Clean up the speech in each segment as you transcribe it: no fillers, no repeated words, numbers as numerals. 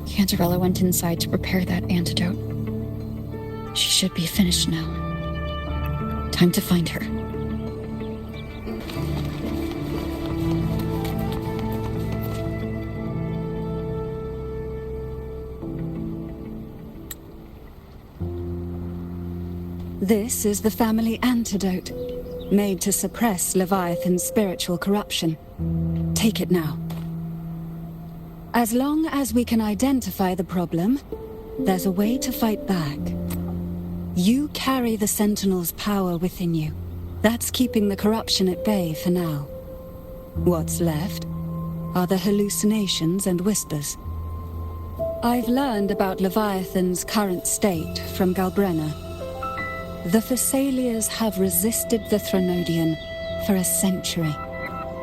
Cantarella went inside to prepare that antidote. She should be finished now. Time to find her. This is the family antidote, made to suppress Leviathan's spiritual corruption. Take it now. As long as we can identify the problem, there's a way to fight back. You carry the Sentinel's power within you. That's keeping the corruption at bay for now. What's left are the hallucinations and whispers. I've learned about Leviathan's current state from Galbrena. The Thessalians have resisted the Threnodian for a century.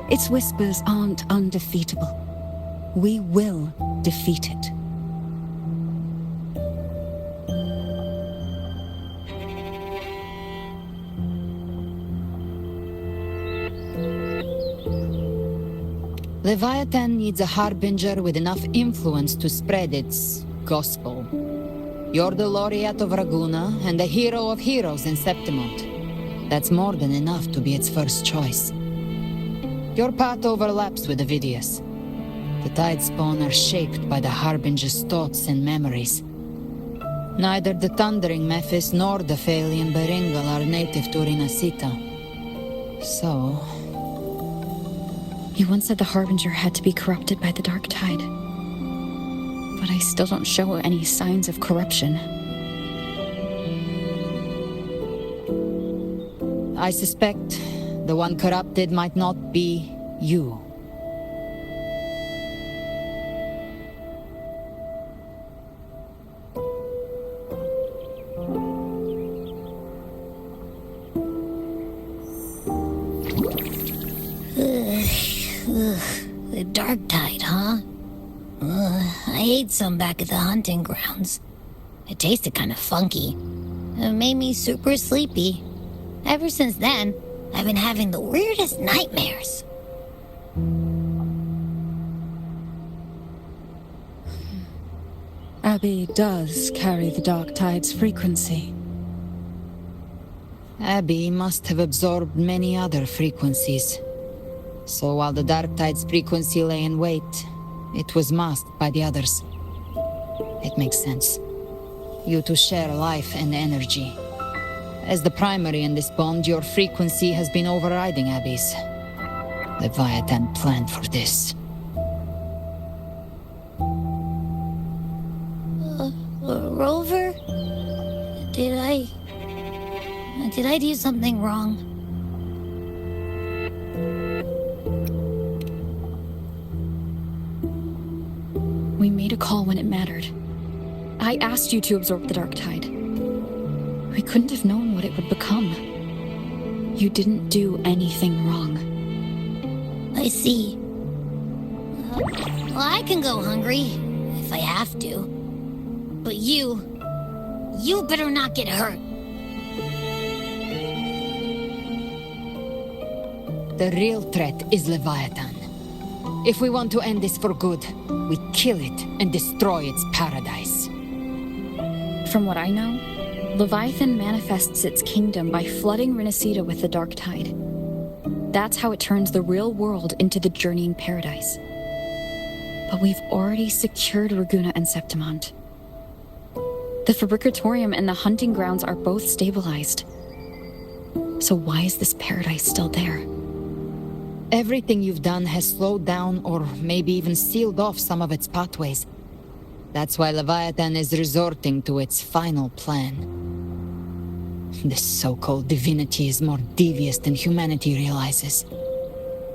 Its whispers aren't undefeatable. We will defeat it. Leviathan needs a harbinger with enough influence to spread its gospel. You're the laureate of Raguna and the hero of heroes in Septimont. That's more than enough to be its first choice. Your path overlaps with Avidius. The Tidespawn are shaped by the harbinger's thoughts and memories. Neither the Thundering Mephis nor the Phalian Beringal are native to Rinasita. So... You once said the Harbinger had to be corrupted by the Dark Tide. But I still don't show any signs of corruption. I suspect the one corrupted might not be you. The Dark Tide, huh? I ate some back at the hunting grounds. It tasted kind of funky. It made me super sleepy. Ever since then, I've been having the weirdest nightmares. Abby does carry the Dark Tide's frequency. Abby must have absorbed many other frequencies. So while the Dark Tide's frequency lay in wait, it was masked by the others. It makes sense. You two share life and energy. As the primary in this bond, your frequency has been overriding Abby's. Leviathan planned for this. Rover? Did I do something wrong? We made a call when it mattered. I asked you to absorb the Dark Tide. We couldn't have known what it would become. You didn't do anything wrong. I see. Well, I can go hungry, if I have to. But you better not get hurt. The real threat is Leviathan. If we want to end this for good, we kill it and destroy its paradise. From what I know, Leviathan manifests its kingdom by flooding Rinasita with the Dark Tide. That's how it turns the real world into the journeying paradise. But we've already secured Raguna and Septimont. The Fabricatorium and the hunting grounds are both stabilized. So why is this paradise still there? Everything you've done has slowed down or maybe even sealed off some of its pathways. That's why Leviathan is resorting to its final plan. This so-called divinity is more devious than humanity realizes.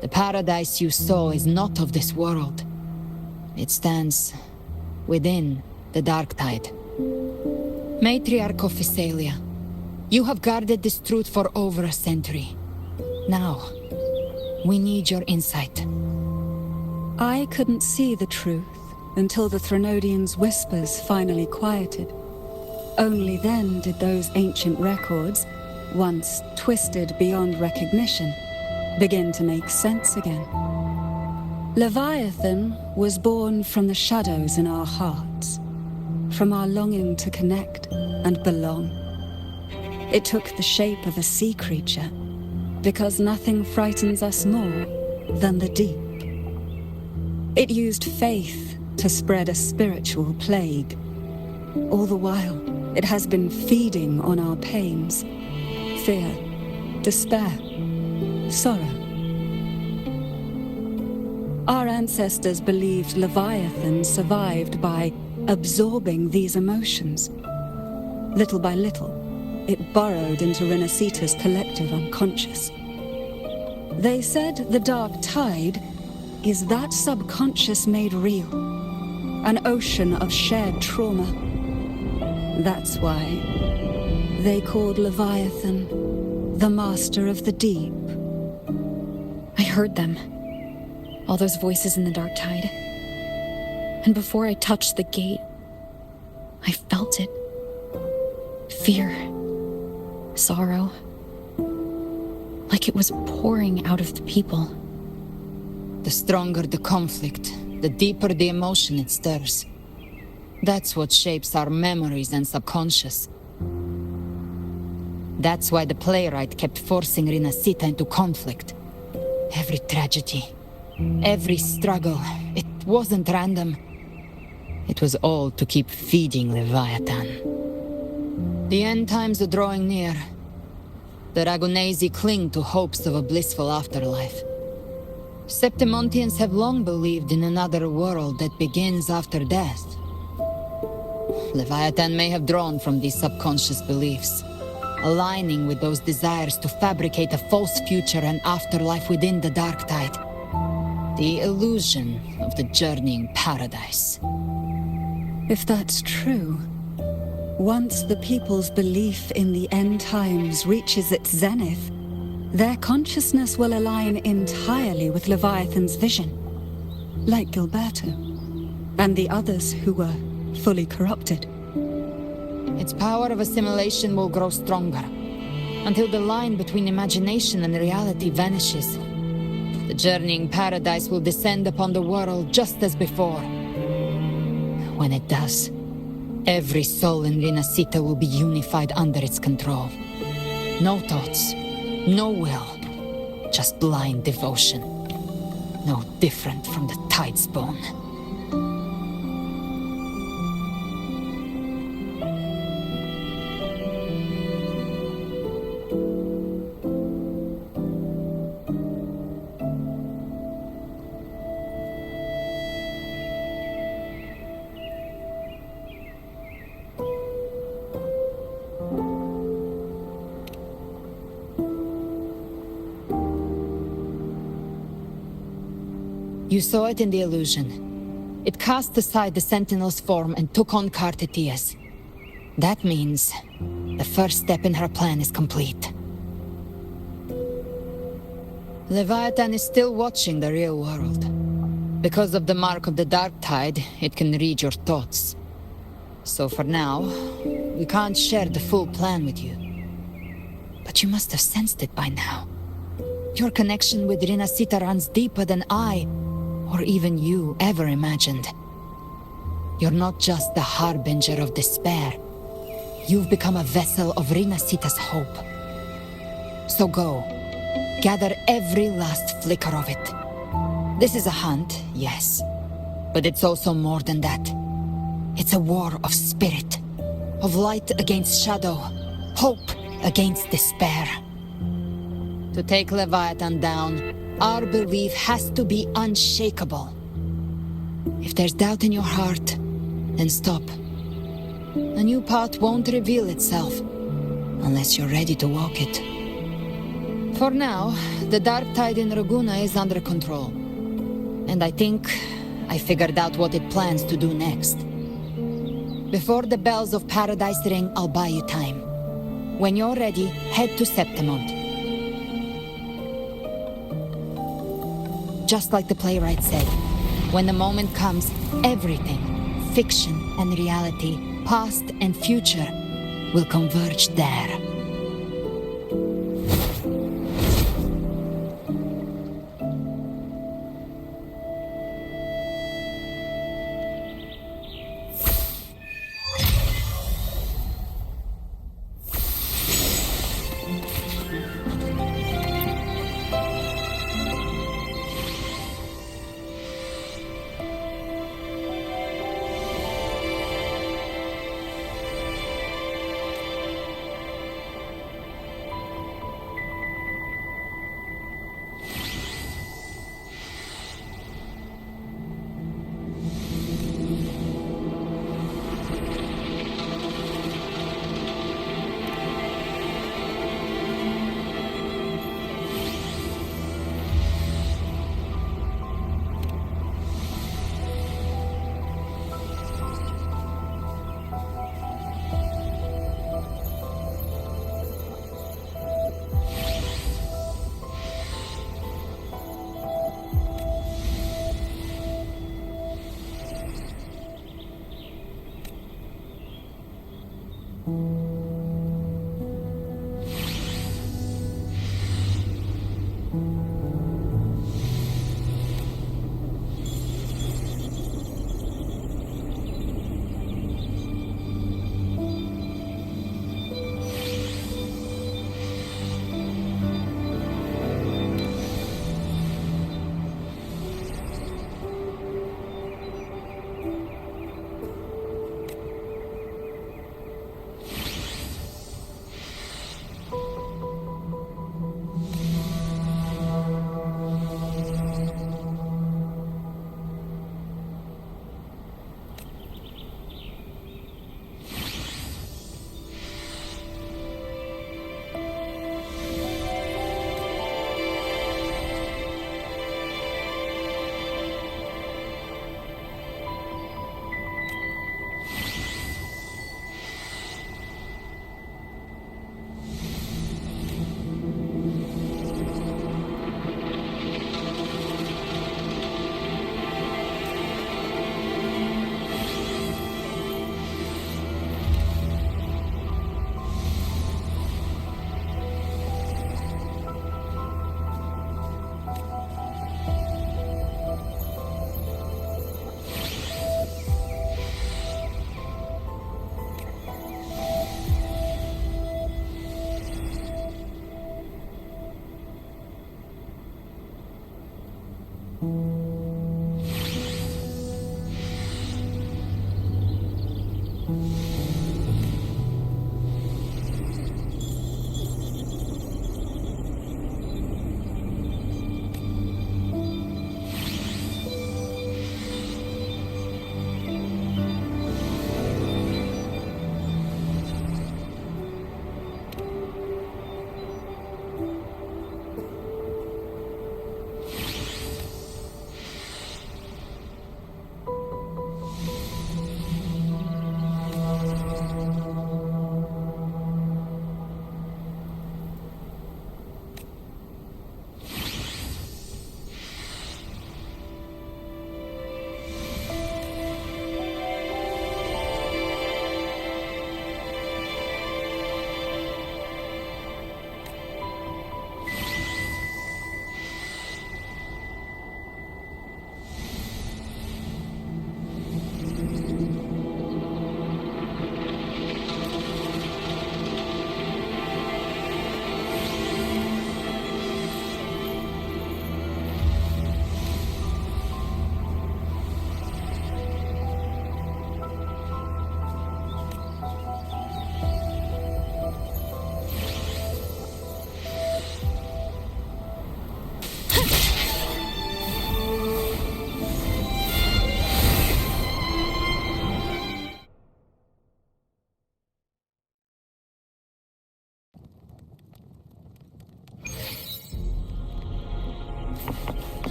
The paradise you saw is not of this world. It stands within the Dark Tide. Matriarch of Physalia, you have guarded this truth for over a century. Now, we need your insight. I couldn't see the truth until the Threnodian's whispers finally quieted. Only then did those ancient records, once twisted beyond recognition, begin to make sense again. Leviathan was born from the shadows in our hearts, from our longing to connect and belong. It took the shape of a sea creature, because nothing frightens us more than the deep. It used faith to spread a spiritual plague. All the while, it has been feeding on our pains, fear, despair, sorrow. Our ancestors believed Leviathan survived by absorbing these emotions. Little by little, it burrowed into Renacita's collective unconscious. They said the dark tide is that subconscious made real, an ocean of shared trauma. That's why they called Leviathan the master of the deep. I heard them. All those voices in the dark tide. And before I touched the gate, I felt it. Fear. Sorrow. Like it was pouring out of the people. The stronger the conflict, the deeper the emotion it stirs. That's what shapes our memories and subconscious. That's why the playwright kept forcing Renacita into conflict. Every tragedy, every struggle, it wasn't random. It was all to keep feeding Leviathan. The end times are drawing near. The Ragunesi cling to hopes of a blissful afterlife. Septimontians have long believed in another world that begins after death. Leviathan may have drawn from these subconscious beliefs, aligning with those desires to fabricate a false future and afterlife within the dark tide. The illusion of the journeying paradise. If that's true, once the people's belief in the end times reaches its zenith, their consciousness will align entirely with Leviathan's vision, like Gilberto, and the others who were fully corrupted. Its power of assimilation will grow stronger, until the line between imagination and reality vanishes. The journeying paradise will descend upon the world just as before. When it does, every soul in Renacita will be unified under its control. No thoughts, no will, just blind devotion. No different from the tide's bone. You saw it in the illusion. It cast aside the Sentinel's form and took on Cartetia's. That means the first step in her plan is complete. Leviathan is still watching the real world. Because of the mark of the dark tide, it can read your thoughts. So for now, we can't share the full plan with you. But you must have sensed it by now. Your connection with Renacita runs deeper than I, or even you, ever imagined. You're not just the harbinger of despair. You've become a vessel of Renacita's hope. So go, gather every last flicker of it. This is a hunt, yes, but it's also more than that. It's a war of spirit, of light against shadow, hope against despair. To take Leviathan down, our belief has to be unshakable. If there's doubt in your heart, then stop. A new path won't reveal itself unless you're ready to walk it. For now, the dark tide in Raguna is under control. And I think I figured out what it plans to do next. Before the bells of Paradise ring, I'll buy you time. When you're ready, head to Septimont. Just like the playwright said, when the moment comes, everything, fiction and reality, past and future, will converge there.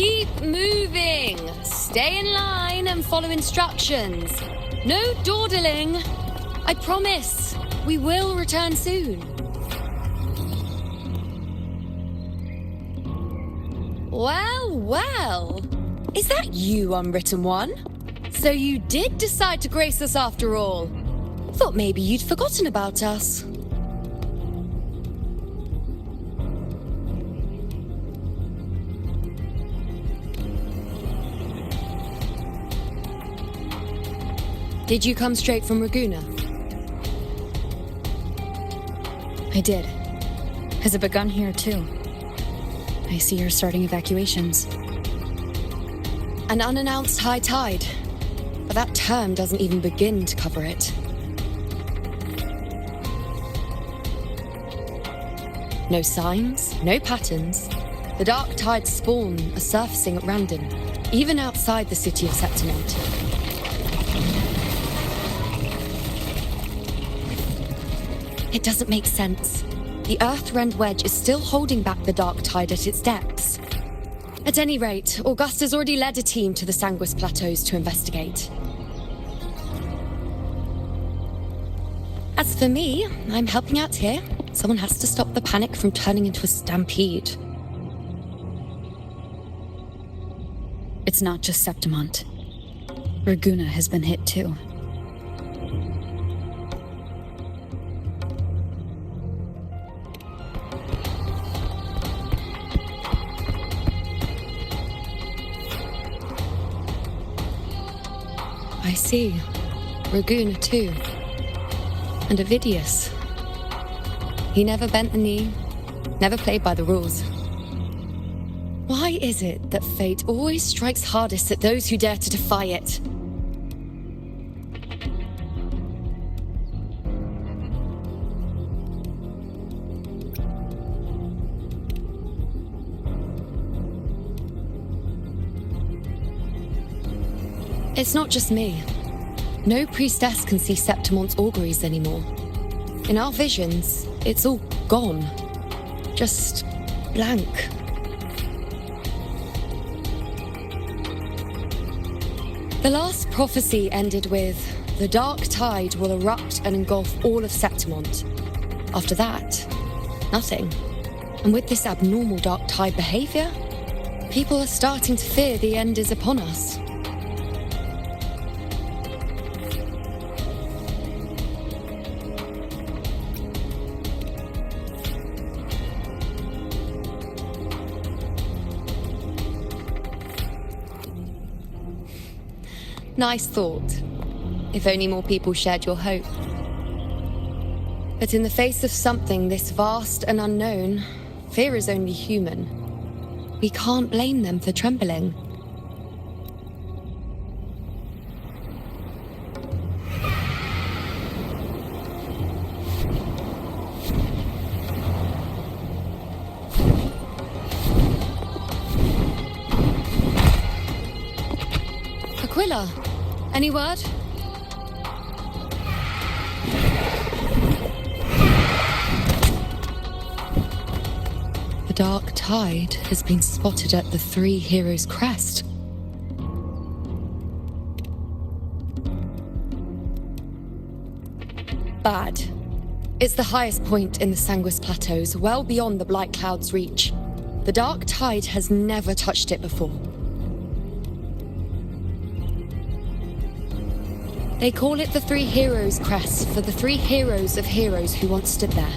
Keep moving! Stay in line and follow instructions. No dawdling. I promise, we will return soon. Well, well. Is that you, Unwritten One? So you did decide to grace us after all. Thought maybe you'd forgotten about us. Did you come straight from Raguna? I did. Has it begun here too? I see you're starting evacuations. An unannounced high tide. But that term doesn't even begin to cover it. No signs, no patterns. The dark tide's spawn are surfacing at random, even outside the city of Septimont. It doesn't make sense. The Earth-rend wedge is still holding back the dark tide at its depths. At any rate, Augusta's already led a team to the Sanguis Plateaus to investigate. As for me, I'm helping out here. Someone has to stop the panic from turning into a stampede. It's not just Septimont. Raguna has been hit too. I see. Raguna too. And Ovidius. He never bent the knee, never played by the rules. Why is it that fate always strikes hardest at those who dare to defy it? It's not just me. No priestess can see Septimont's auguries anymore. In our visions, it's all gone. Just blank. The last prophecy ended with, the dark tide will erupt and engulf all of Septimont. After that, nothing. And with this abnormal dark tide behavior, people are starting to fear the end is upon us. Nice thought. If only more people shared your hope. But in the face of something this vast and unknown, fear is only human. We can't blame them for trembling. Aquila, any word? The dark tide has been spotted at the Three Heroes' Crest. Bad. It's the highest point in the Sanguis Plateaus, well beyond the Blight Cloud's reach. The dark tide has never touched it before. They call it the Three Heroes' Crest for the three heroes of heroes who once stood there.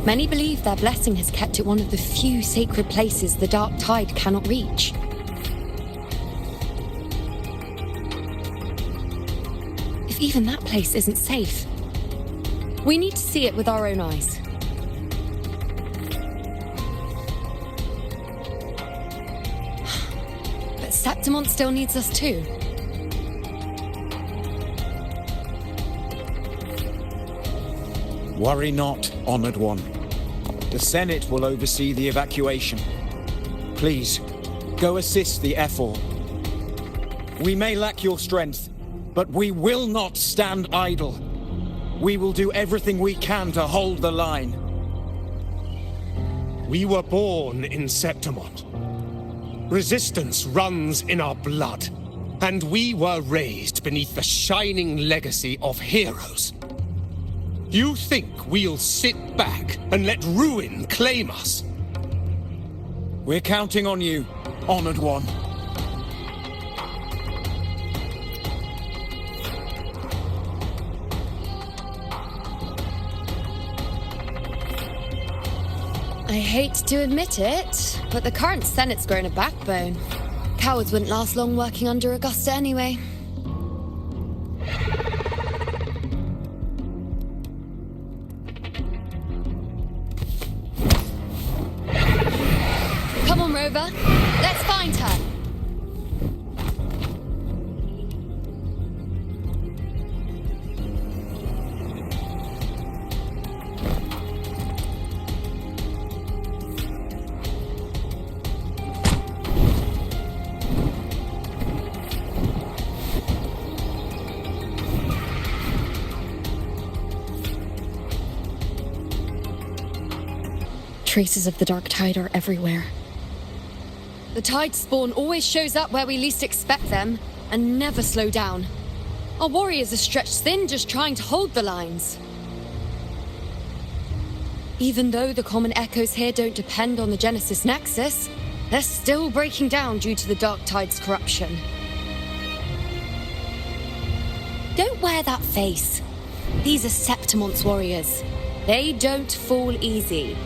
Many believe their blessing has kept it one of the few sacred places the dark tide cannot reach. If even that place isn't safe, we need to see it with our own eyes. But Septimont still needs us too. Worry not, Honored One. The Senate will oversee the evacuation. Please, go assist the Ephor. We may lack your strength, but we will not stand idle. We will do everything we can to hold the line. We were born in Septimont. Resistance runs in our blood, and we were raised beneath the shining legacy of heroes. You think we'll sit back and let ruin claim us? We're counting on you, Honored One. I hate to admit it, but the current Senate's grown a backbone. Cowards wouldn't last long working under Augusta anyway. Come on, Rover. Let's find her. Traces of the dark tide are everywhere. The tide spawn always shows up where we least expect them, and never slow down. Our warriors are stretched thin just trying to hold the lines. Even though the common echoes here don't depend on the Genesis Nexus, they're still breaking down due to the dark tide's corruption. Don't wear that face. These are Septimont's warriors. They don't fall easy.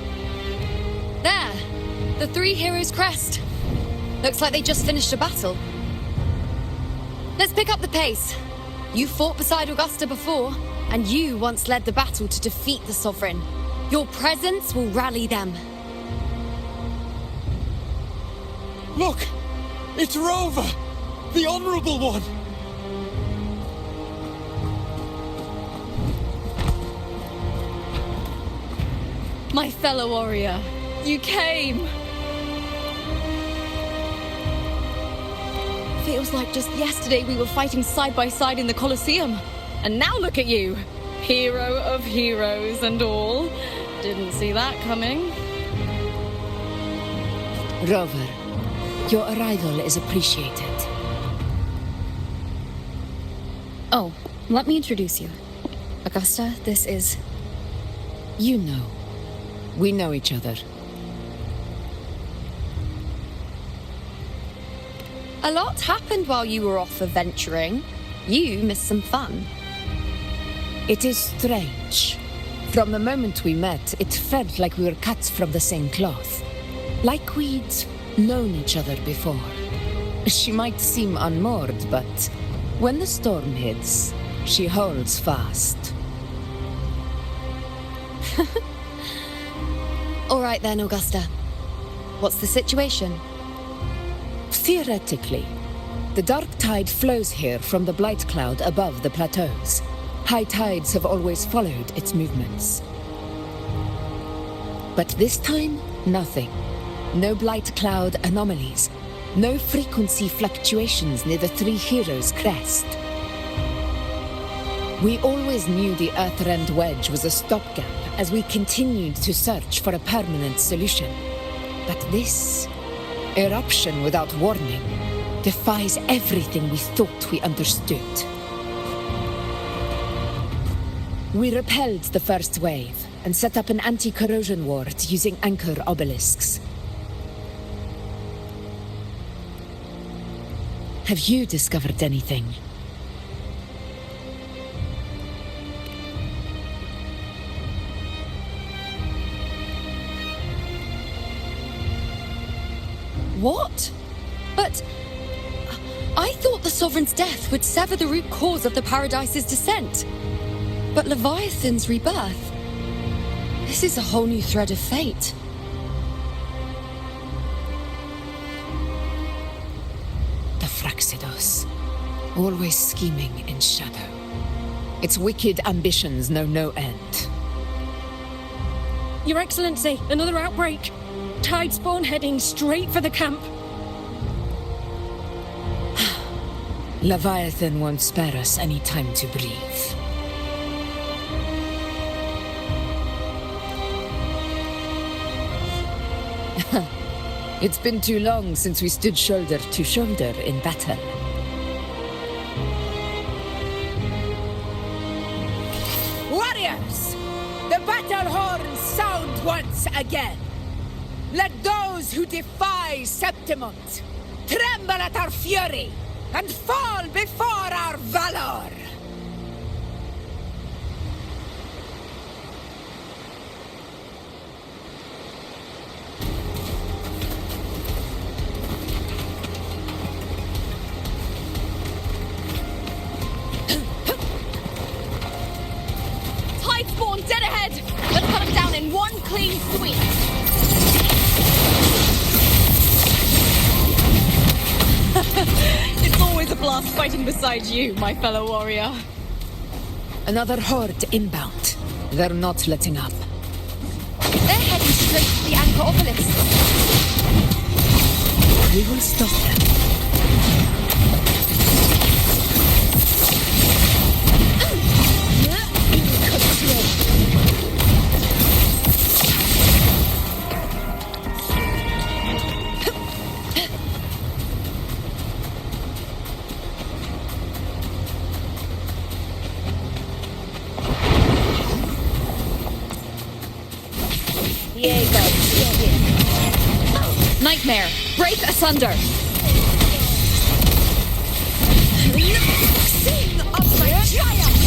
There! The Three Heroes' Crest. Looks like they just finished a battle. Let's pick up the pace. You fought beside Augusta before, and you once led the battle to defeat the Sovereign. Your presence will rally them. Look! It's Rover! The Honorable One! My fellow warrior, you came! Feels like just yesterday we were fighting side by side in the Colosseum. And now look at you! Hero of heroes and all. Didn't see that coming. Rover, your arrival is appreciated. Oh, let me introduce you. Augusta, this is... You know. We know each other. A lot happened while you were off adventuring. You missed some fun. It is strange. From the moment we met, it felt like we were cut from the same cloth. Like we'd known each other before. She might seem unmoored, but When the storm hits, she holds fast. All right then, Augusta. What's the situation? Theoretically, the dark tide flows here from the blight cloud above the plateaus. High tides have always followed its movements. But this time, nothing. No blight cloud anomalies. No frequency fluctuations near the Three Heroes crest. We always knew the Earthrend Wedge was a stopgap as we continued to search for a permanent solution. But this eruption without warning defies everything we thought we understood. We repelled the first wave and set up an anti-corrosion ward using anchor obelisks. Have you discovered anything? What? But I thought the Sovereign's death would sever the root cause of the Paradise's descent. But Leviathan's rebirth... This is a whole new thread of fate. The Fraxidos, always scheming in shadow. Its wicked ambitions know no end. Your Excellency, another outbreak. Tide spawn heading straight for the camp. Leviathan won't spare us any time to breathe. It's been too long since we stood shoulder to shoulder in battle. Warriors! The battle horns sound once again. Let those who defy Septimont tremble at our fury and fall before our valor! Tide spawn dead ahead! Let's cut them down in one clean sweep! It's always a blast fighting beside you, my fellow warrior. Another horde inbound. They're not letting up. They're heading straight to the anchor obelisk. We will stop them. Nightmare, break asunder! Sing of my triumph!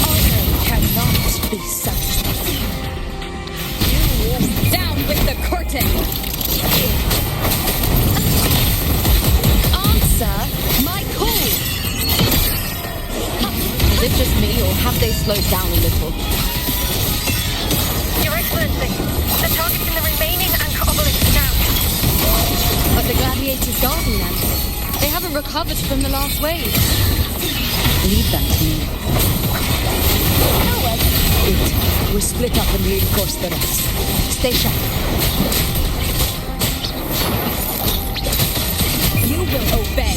Honor cannot be sacrificed. Down with the curtain! Answer my call! Is it just me, or have they slowed down a little? Your Excellency, the target's in the remaining anchor obelisk now. But the gladiators guarding them. They haven't recovered from the last wave. Leave them to me. Good. We'll split up and reinforce the rest. Stay sharp. You will obey.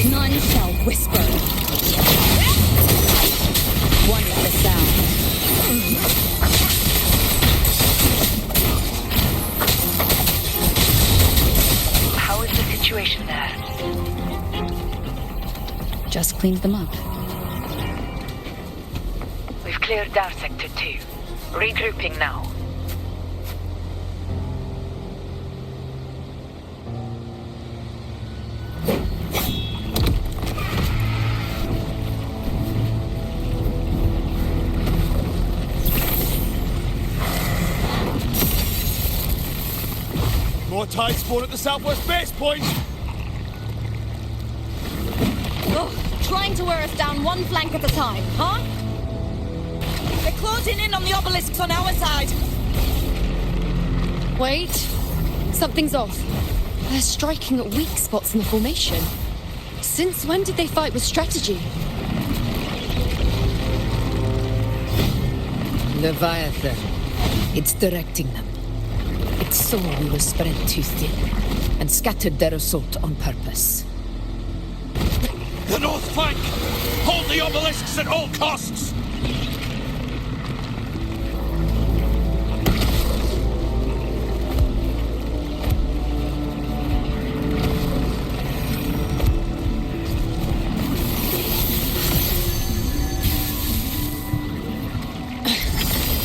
None shall whisper. just cleaned them up. We've cleared our Sector 2. Regrouping now. More tide spawn at the southwest base point! Trying to wear us down one flank at a time, huh? They're closing in on the obelisks on our side. Wait. Something's off. They're striking at weak spots in the formation. Since when did they fight with strategy? Leviathan. It's directing them. It saw we were spread too thin, and scattered their assault on purpose. The north flank! Hold the obelisks at all costs!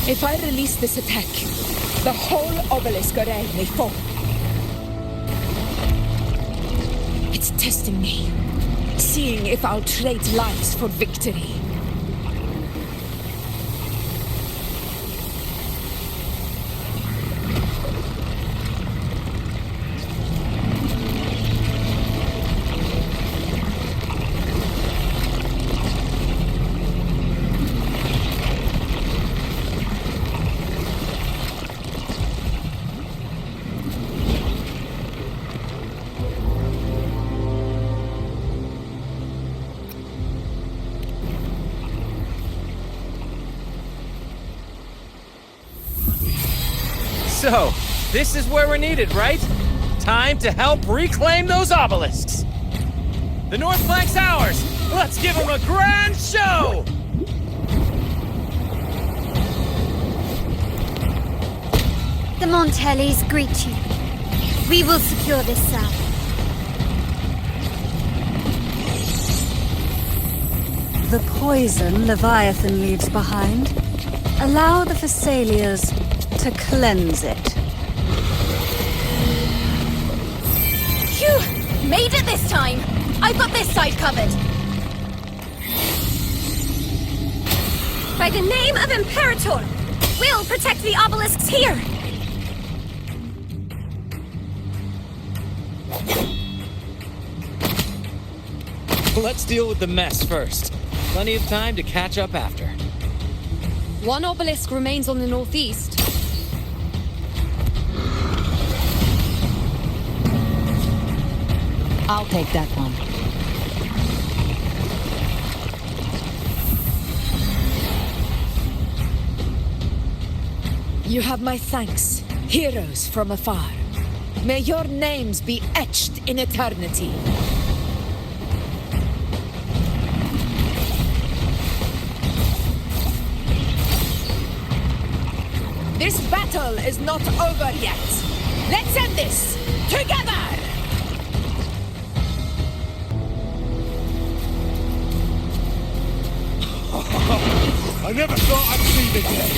If I release this attack, the whole obelisk array may fall. It's testing me, seeing if I'll trade lives for victory. So, this is where we're needed, right? Time to help reclaim those obelisks. The north flank's ours. Let's give them a grand show! The Montellis greet you. We will secure this cell. The poison Leviathan leaves behind, allow the Thessalians to cleanse it. Phew! Made it this time! I've got this side covered! By the name of Imperator, we'll protect the obelisks here! Let's deal with the mess first. Plenty of time to catch up after. One obelisk remains on the northeast. I'll take that one. You have my thanks, heroes from afar. May your names be etched in eternity. This battle is not over yet. Let's end this together! I never thought I'd see the day.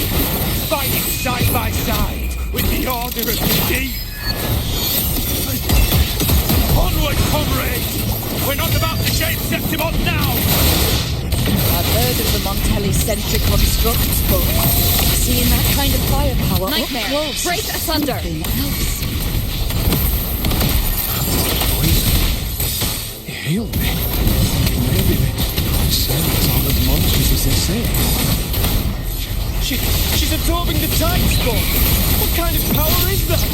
Fighting side by side with the Order of the Deep. Onward, comrades! We're not about to shame Septimon now! I've heard of the Montelli-centric constructs, but Seeing that kind of firepower Nightmare. up close. Break asunder. Something else. It healed me. Maybe the sailors aren't as monstrous as they say. She's absorbing the tide spawn. What kind of power is that?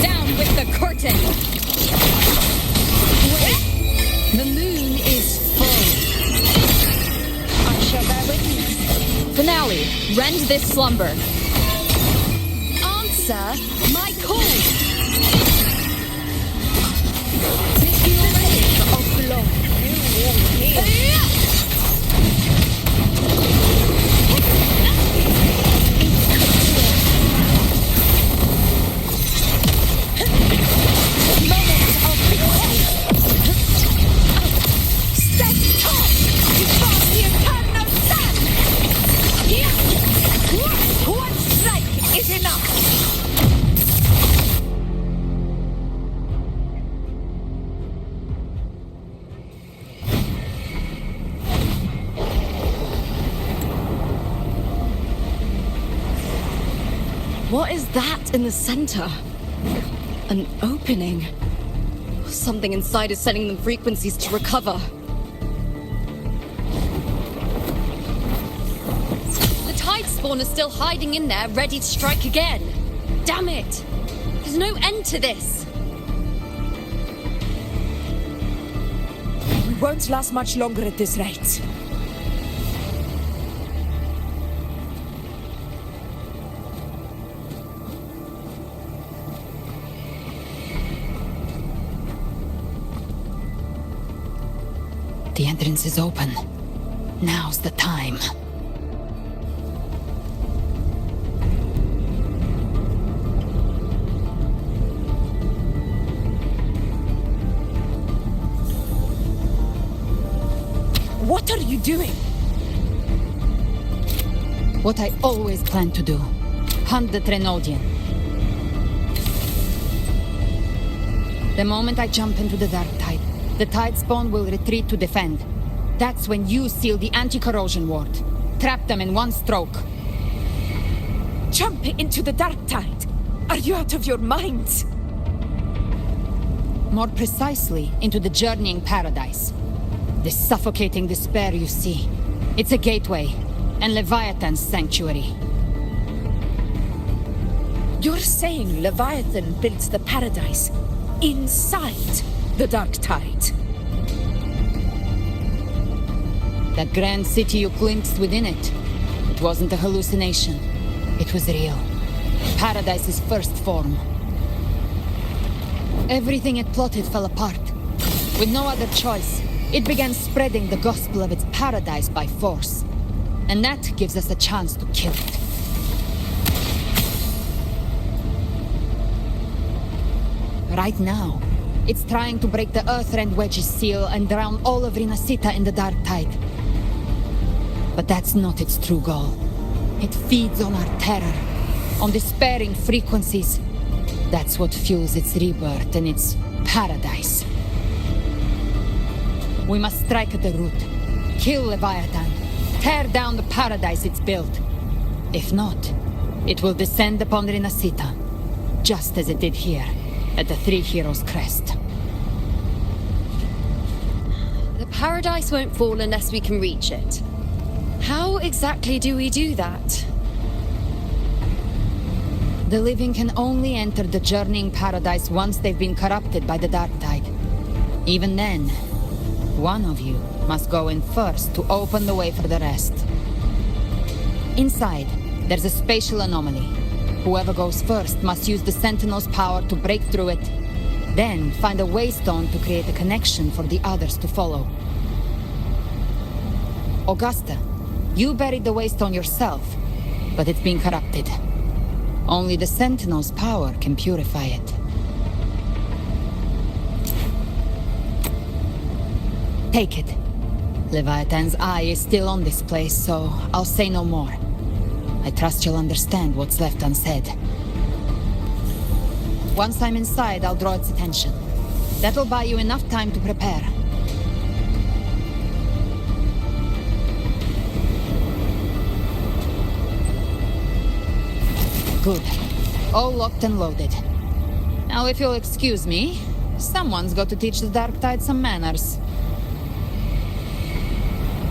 Down with the curtain! The moon is full. I shall bear witness. Finale, rend this slumber. Answer my call. What is that in the center? An opening. Something inside is sending them frequencies to recover. The tide spawn is still hiding in there, ready to strike again. Damn it! There's no end to this. We won't last much longer at this rate. The entrance is open. Now's the time. What are you doing? What I always planned to do. Hunt the Trenodian. The moment I jump into the dark tide, the tide spawn will retreat to defend. That's when you seal the anti-corrosion ward. Trap them in one stroke. Jump into the dark tide? Are you out of your minds? More precisely, into the journeying paradise. The suffocating despair you see. It's a gateway, and Leviathan's sanctuary. You're saying Leviathan built the paradise inside the dark tide? That grand city you glimpsed within it, it wasn't a hallucination. It was real. Paradise's first form. Everything it plotted fell apart. With no other choice, it began spreading the gospel of its paradise by force. And that gives us a chance to kill it. Right now, it's trying to break the Earthrend Wedge's seal and drown all of Rinasita in the dark tide. But that's not its true goal. It feeds on our terror, on despairing frequencies. That's what fuels its rebirth and its paradise. We must strike at the root, kill Leviathan, tear down the paradise it's built. If not, it will descend upon Rinasita, just as it did here, at the Three Heroes' Crest. The paradise won't fall unless we can reach it. How exactly do we do that? The living can only enter the journeying paradise once they've been corrupted by the dark tide. Even then, one of you must go in first to open the way for the rest. Inside, there's a spatial anomaly. Whoever goes first must use the Sentinel's power to break through it, then find a waystone to create a connection for the others to follow. Augusta, you buried the waystone yourself, but it's been corrupted. Only the Sentinel's power can purify it. Take it. Leviathan's eye is still on this place, so I'll say no more. I trust you'll understand what's left unsaid. Once I'm inside, I'll draw its attention. That'll buy you enough time to prepare. Good. All locked and loaded. Now, if you'll excuse me, someone's got to teach the Dark Tide some manners.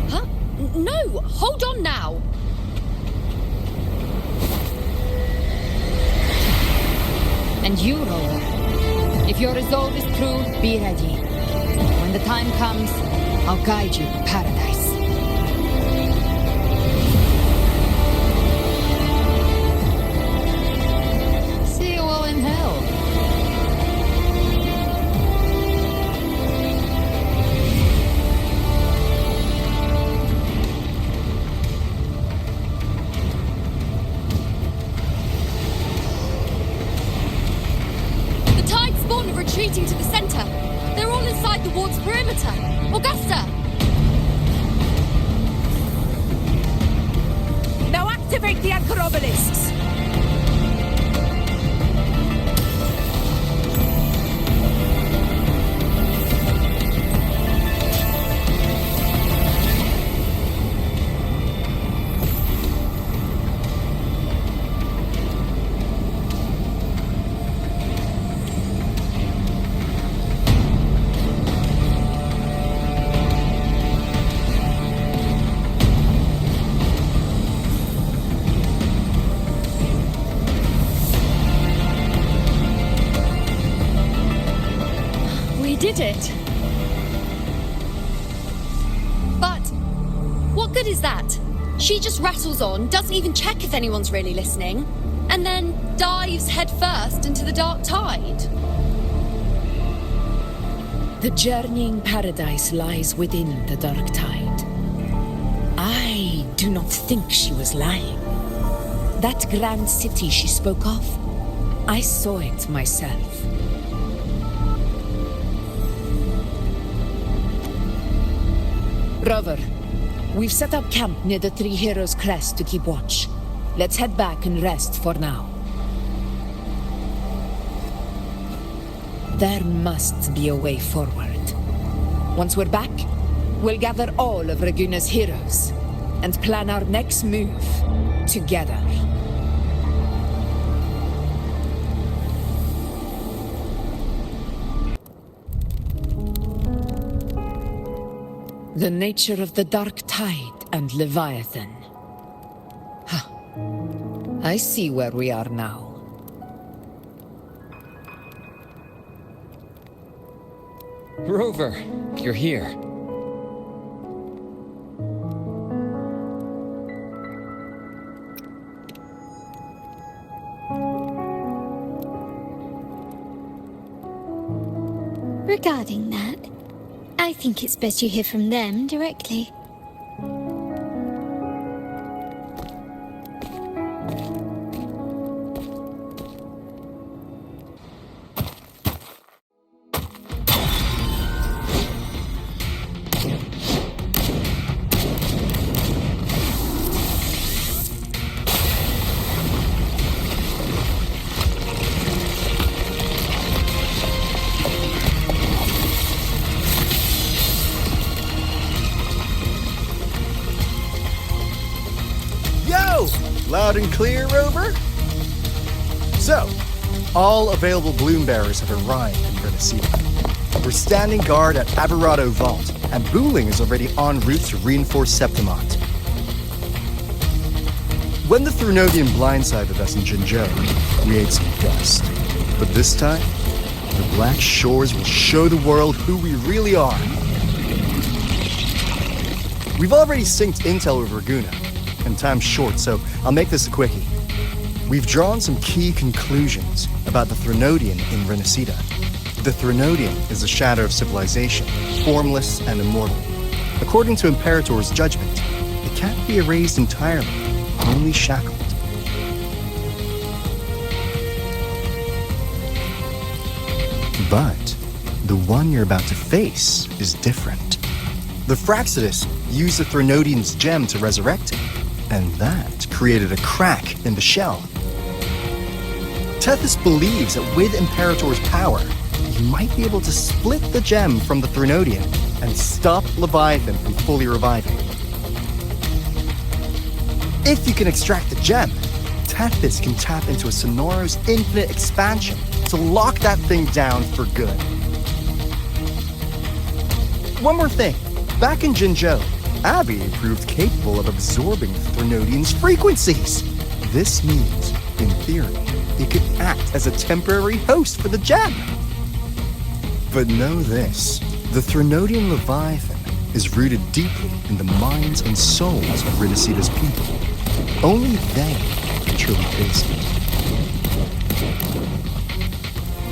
Huh? No! Hold on now! And you, Rover. If your resolve is true, be ready. When the time comes, I'll guide you to paradise. See you all in hell. Retreating to the center. They're all inside the ward's perimeter. Augusta! Now activate the anchor obelisks! did it. But what good is that? She just rattles on, doesn't even check if anyone's really listening, and then dives headfirst into the dark tide. The journeying paradise lies within the dark tide. I do not think she was lying. That grand city she spoke of, I saw it myself. Rover, we've set up camp near the Three Heroes Crest to keep watch. Let's head back and rest for now. There must be a way forward. Once we're back, we'll gather all of Raguna's heroes and plan our next move together. The nature of the dark tide and Leviathan. Huh. I see where we are now. Rover, you're here. Regarding that, I think it's best you hear from them directly. Loud and clear, Rover? So, all available bloom bearers have arrived in Renacida. We're standing guard at Aberrado Vault, and Booling is already en route to reinforce Septimont. When the Threnodian blindsided us in Jinzhou, we ate some dust. But this time, the Black Shores will show the world who we really are. We've already synced intel with Raguna, and time's short, so I'll make this a quickie. We've drawn some key conclusions about the Threnodian in Renacida. The Threnodian is a shadow of civilization, formless and immortal. According to Imperator's judgment, it can't be erased entirely, only shackled. But the one you're about to face is different. The Fraxidus used the Threnodian's gem to resurrect him, and that created a crack in the shell. Tethys believes that with Imperator's power, you might be able to split the gem from the Threnodian and stop Leviathan from fully reviving. If you can extract the gem, Tethys can tap into a Sonoro's infinite expansion to lock that thing down for good. One more thing. Back in Jinzhou, Abby proved capable of absorbing the Threnodian's frequencies. This means, in theory, it could act as a temporary host for the gem. But know this, the Threnodian Leviathan is rooted deeply in the minds and souls of Renacida's people. Only they can truly face it.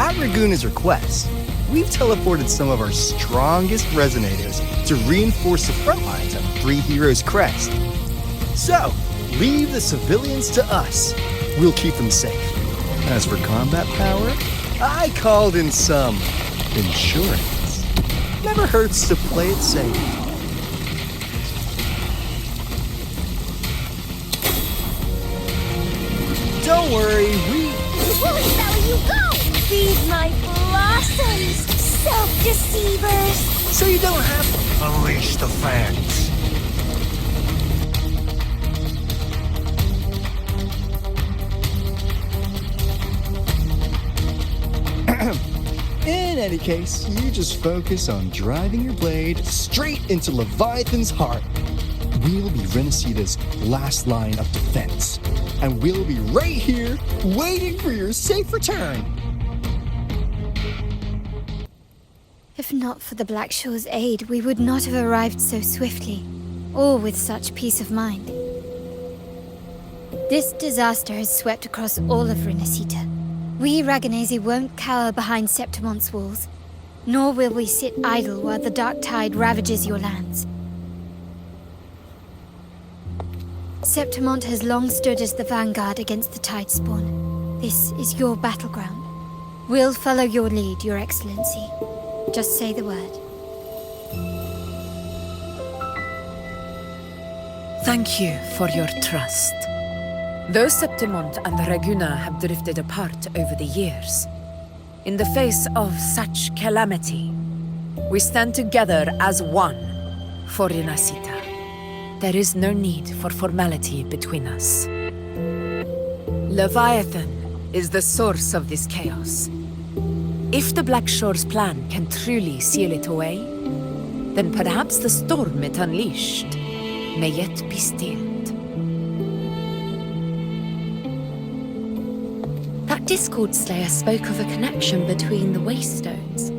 At Raguna's request, we've teleported some of our strongest resonators to reinforce the front lines at Three Heroes Crest. So, leave the civilians to us. We'll keep them safe. As for combat power, I called in some insurance. Never hurts to play it safe. Don't worry, Woolly belly, you go! Feed my blossoms, self-deceivers! So you don't have to unleash the fans. In any case, you just focus on driving your blade straight into Leviathan's heart. We'll be Renacida's last line of defense, and we'll be right here waiting for your safe return. If not for the Black Shore's aid, we would not have arrived so swiftly, or with such peace of mind. This disaster has swept across all of Renacita. We Ragganese won't cower behind Septimon's walls, nor will we sit idle while the dark tide ravages your lands. Septimont has long stood as the vanguard against the Tidespawn. This is your battleground. We'll follow your lead, Your Excellency. Just say the word. Thank you for your trust. Though Septimont and Raguna have drifted apart over the years, in the face of such calamity, we stand together as one for Renacita. There is no need for formality between us. Leviathan is the source of this chaos. If the Black Shore's plan can truly seal it away, then perhaps the storm it unleashed may yet be stilled. That Discord Slayer spoke of a connection between the Wastestones.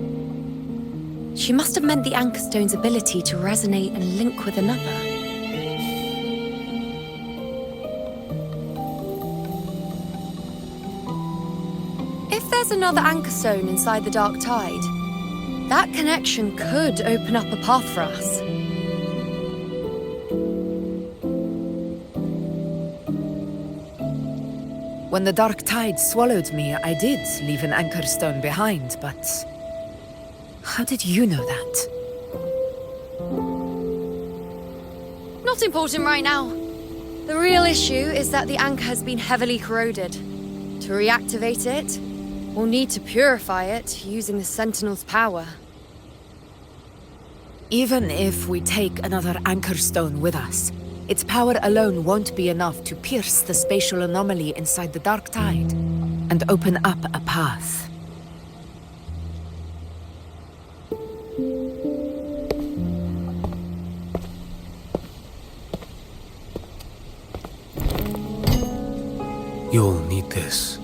She must have meant the Anchorstone's ability to resonate and link with another. If there's another Anchorstone inside the Dark Tide, that connection could open up a path for us. When the dark tide swallowed me, I did leave an Anchorstone behind, but... how did you know that? Not important right now. The real issue is that the anchor has been heavily corroded. To reactivate it, we'll need to purify it using the Sentinel's power. Even if we take another Anchorstone with us, its power alone won't be enough to pierce the spatial anomaly inside the Dark Tide and open up a path. You'll need this.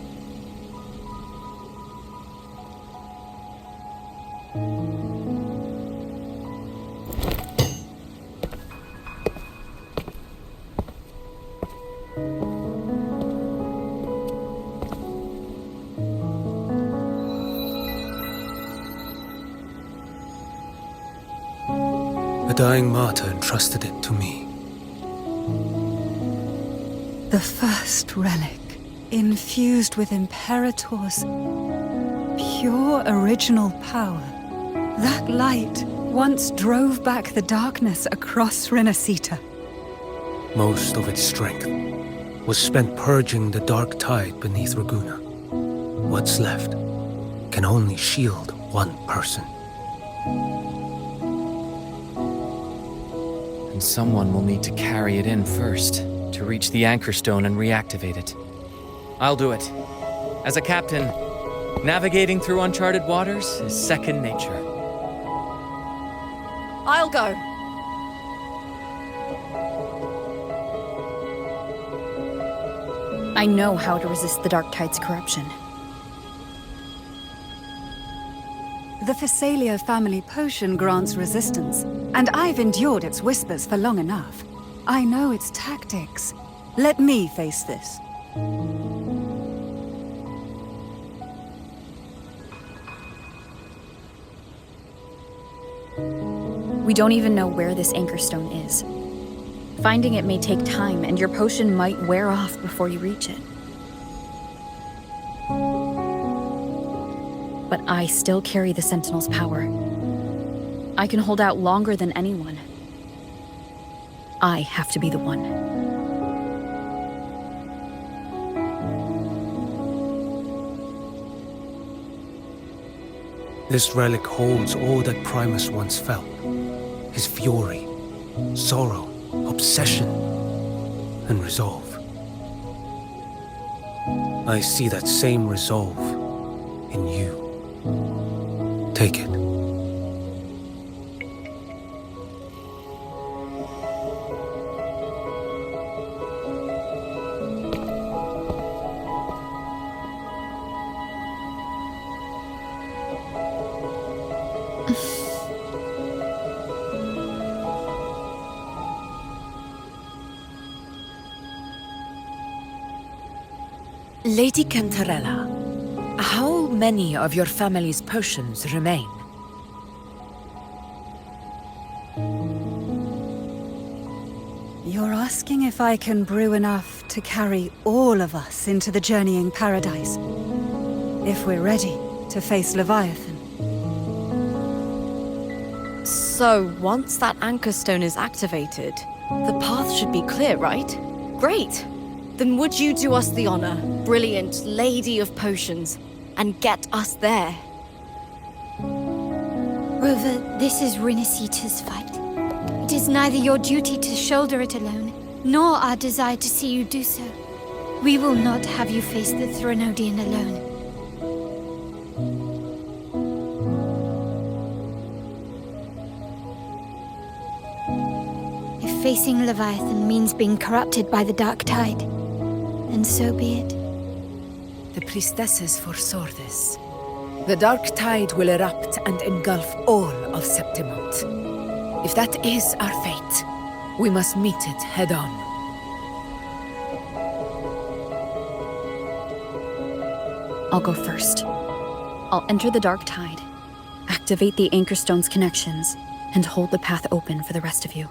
A dying martyr entrusted it to me. The first relic, infused with Imperator's pure original power. That light once drove back the darkness across Renacita. Most of its strength was spent purging the dark tide beneath Raguna. What's left can only shield one person. And someone will need to carry it in first, to reach the Anchorstone and reactivate it. I'll do it. As a captain, navigating through uncharted waters is second nature. I'll go. I know how to resist the Dark Tide's corruption. The Physalia family potion grants resistance, and I've endured its whispers for long enough. I know its tactics. Let me face this. We don't even know where this Anchorstone is. Finding it may take time, and your potion might wear off before you reach it. But I still carry the Sentinel's power. I can hold out longer than anyone. I have to be the one. This relic holds all that Primus once felt. His fury, sorrow, obsession, and resolve. I see that same resolve in you. Take it. Lady Cantarella, how many of your family's potions remain? You're asking if I can brew enough to carry all of us into the journeying paradise. If we're ready to face Leviathan. So, once that anchor stone is activated, the path should be clear, right? Great! Then would you do us the honor, brilliant Lady of Potions, and get us there? Rover, this is Rinasita's fight. It is neither your duty to shoulder it alone, nor our desire to see you do so. We will not have you face the Threnodian alone. If facing Leviathan means being corrupted by the Dark Tide, then so be it. The priestesses foresaw this. The Dark Tide will erupt and engulf all of Septimont. If that is our fate, we must meet it head-on. I'll go first. I'll enter the Dark Tide, activate the Anchor Stone's connections, and hold the path open for the rest of you.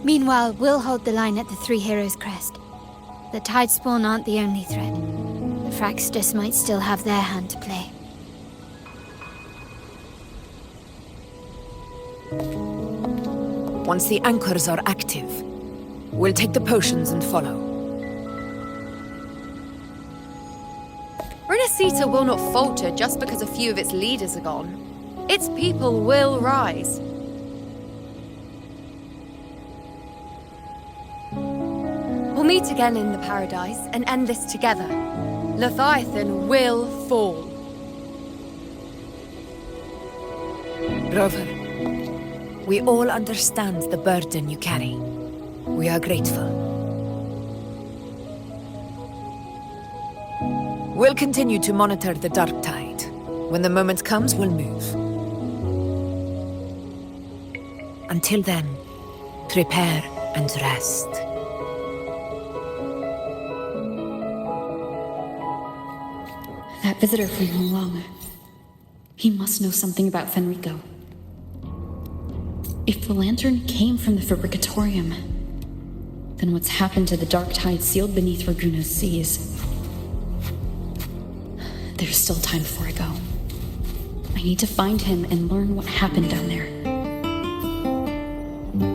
Meanwhile, we'll hold the line at the Three Heroes Crest. The Tidespawn aren't the only threat. The Fraxtus might still have their hand to play. Once the anchors are active, we'll take the potions and follow. Rinasita will not falter just because a few of its leaders are gone. Its people will rise. We'll meet again in the paradise and end this together. Leviathan will fall. Rover, we all understand the burden you carry. We are grateful. We'll continue to monitor the Dark Tide. When the moment comes, we'll move. Until then, prepare and rest. That visitor from Long, he must know something about Fenrico. If the lantern came from the Fabricatorium, then what's happened to the Dark Tide sealed beneath Raguna's seas? There's still time before I go. I need to find him and learn what happened down there.